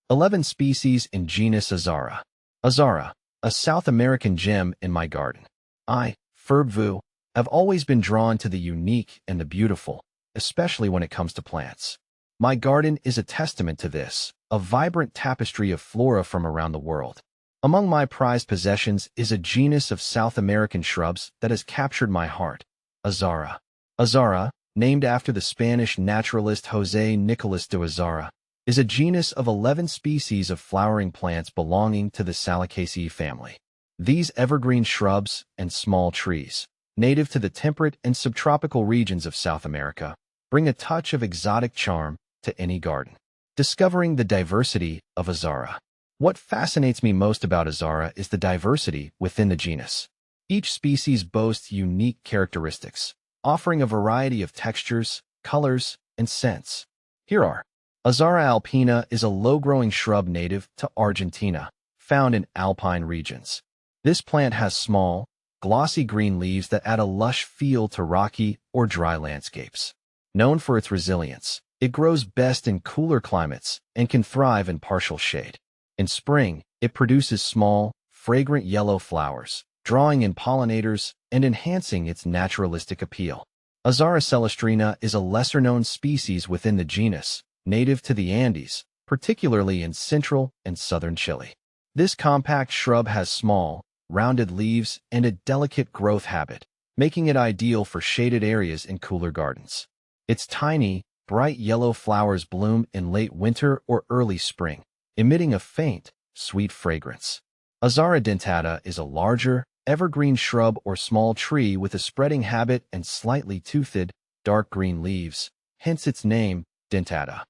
11 species in genus Azara. Azara, a South American gem in my garden. Ferb, have always been drawn to the unique and the beautiful, especially when it comes to plants. My garden is a testament to this, a vibrant tapestry of flora from around the world. Among my prized possessions is a genus of South American shrubs that has captured my heart, Azara. Azara, named after the Spanish naturalist José Nicolás de Azara, is a genus of 11 species of flowering plants belonging to the Salicaceae family. These evergreen shrubs and small trees, native to the temperate and subtropical regions of South America, bring a touch of exotic charm to any garden. Discovering the diversity of Azara. What fascinates me most about Azara is the diversity within the genus. Each species boasts unique characteristics, offering a variety of textures, colors, and scents. Here are. Azara alpina is a low-growing shrub native to Argentina, found in alpine regions. This plant has small, glossy green leaves that add a lush feel to rocky or dry landscapes. Known for its resilience, it grows best in cooler climates and can thrive in partial shade. In spring, it produces small, fragrant yellow flowers, drawing in pollinators and enhancing its naturalistic appeal. Azara celestrina is a lesser-known species within the genus, native to the Andes, particularly in central and southern Chile. This compact shrub has small, rounded leaves and a delicate growth habit, making it ideal for shaded areas in cooler gardens. Its tiny, bright yellow flowers bloom in late winter or early spring, emitting a faint, sweet fragrance. Azara dentata is a larger, evergreen shrub or small tree with a spreading habit and slightly toothed, dark green leaves, hence its name, dentata.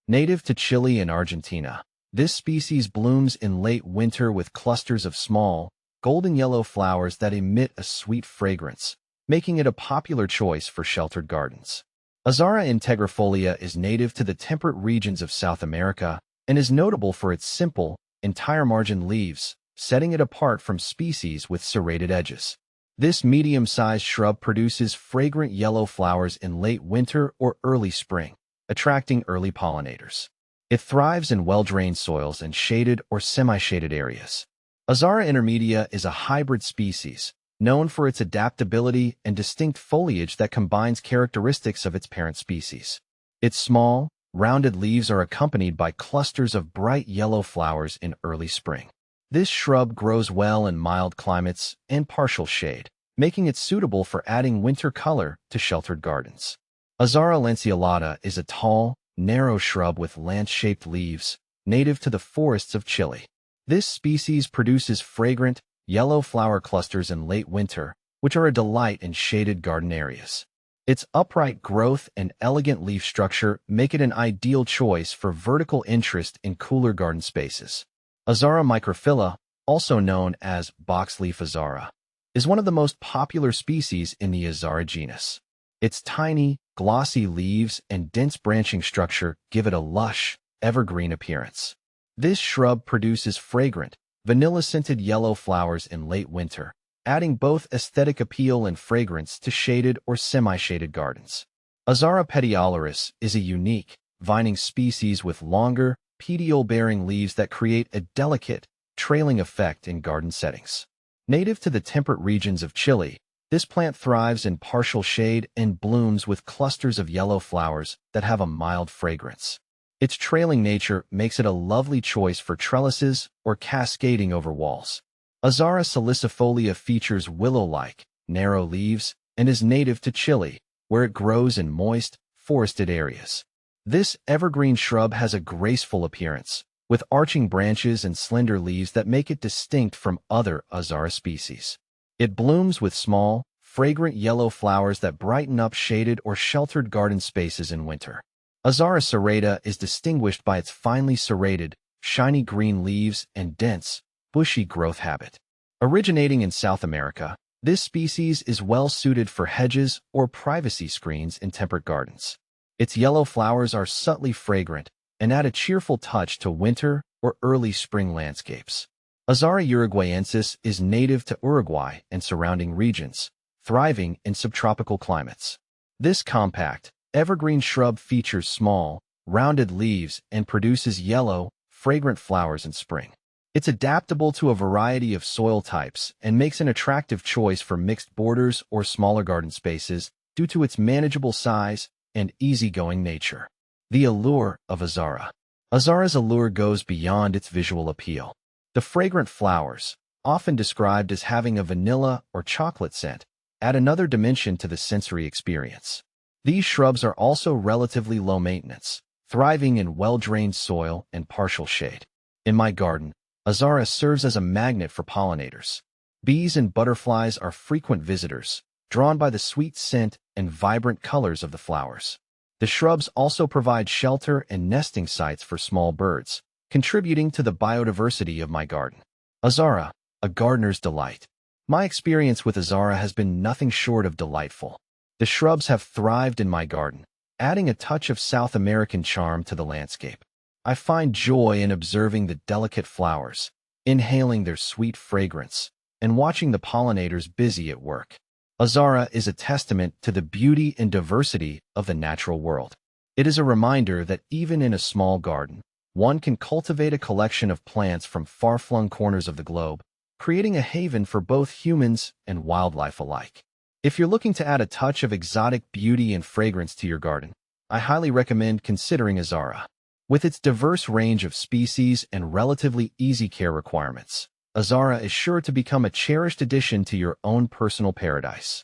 Native to Chile and Argentina, this species blooms in late winter with clusters of small, golden yellow flowers that emit a sweet fragrance, making it a popular choice for sheltered gardens. Azara integrifolia is native to the temperate regions of South America and is notable for its simple, entire-margin leaves, setting it apart from species with serrated edges. This medium-sized shrub produces fragrant yellow flowers in late winter or early spring, attracting early pollinators. It thrives in well-drained soils and shaded or semi-shaded areas. Azara intermedia is a hybrid species, known for its adaptability and distinct foliage that combines characteristics of its parent species. Its small, rounded leaves are accompanied by clusters of bright yellow flowers in early spring. This shrub grows well in mild climates and partial shade, making it suitable for adding winter color to sheltered gardens. Azara lanceolata is a tall, narrow shrub with lance-shaped leaves, native to the forests of Chile. This species produces fragrant, yellow flower clusters in late winter, which are a delight in shaded garden areas. Its upright growth and elegant leaf structure make it an ideal choice for vertical interest in cooler garden spaces. Azara microphylla, also known as boxleaf azara, is one of the most popular species in the Azara genus. Its tiny, glossy leaves and dense branching structure give it a lush, evergreen appearance. This shrub produces fragrant, vanilla-scented yellow flowers in late winter, adding both aesthetic appeal and fragrance to shaded or semi-shaded gardens. Azara petiolaris is a unique, vining species with longer, petiole-bearing leaves that create a delicate, trailing effect in garden settings. Native to the temperate regions of Chile, this plant thrives in partial shade and blooms with clusters of yellow flowers that have a mild fragrance. Its trailing nature makes it a lovely choice for trellises or cascading over walls. Azara salicifolia features willow-like, narrow leaves and is native to Chile, where it grows in moist, forested areas. This evergreen shrub has a graceful appearance, with arching branches and slender leaves that make it distinct from other Azara species. It blooms with small, fragrant yellow flowers that brighten up shaded or sheltered garden spaces in winter. Azara serrata is distinguished by its finely serrated, shiny green leaves and dense, bushy growth habit. Originating in South America, this species is well suited for hedges or privacy screens in temperate gardens. Its yellow flowers are subtly fragrant and add a cheerful touch to winter or early spring landscapes. Azara uruguayensis is native to Uruguay and surrounding regions, thriving in subtropical climates. This compact, evergreen shrub features small, rounded leaves and produces yellow, fragrant flowers in spring. It's adaptable to a variety of soil types and makes an attractive choice for mixed borders or smaller garden spaces due to its manageable size and easygoing nature. The allure of Azara. Azara's allure goes beyond its visual appeal. The fragrant flowers, often described as having a vanilla or chocolate scent, add another dimension to the sensory experience. These shrubs are also relatively low maintenance, thriving in well-drained soil and partial shade. In my garden, Azara serves as a magnet for pollinators. Bees and butterflies are frequent visitors, drawn by the sweet scent and vibrant colors of the flowers. The shrubs also provide shelter and nesting sites for small birds, contributing to the biodiversity of my garden. Azara, a gardener's delight. My experience with Azara has been nothing short of delightful. The shrubs have thrived in my garden, adding a touch of South American charm to the landscape. I find joy in observing the delicate flowers, inhaling their sweet fragrance, and watching the pollinators busy at work. Azara is a testament to the beauty and diversity of the natural world. It is a reminder that even in a small garden, one can cultivate a collection of plants from far-flung corners of the globe, creating a haven for both humans and wildlife alike. If you're looking to add a touch of exotic beauty and fragrance to your garden, I highly recommend considering Azara. With its diverse range of species and relatively easy care requirements, Azara is sure to become a cherished addition to your own personal paradise.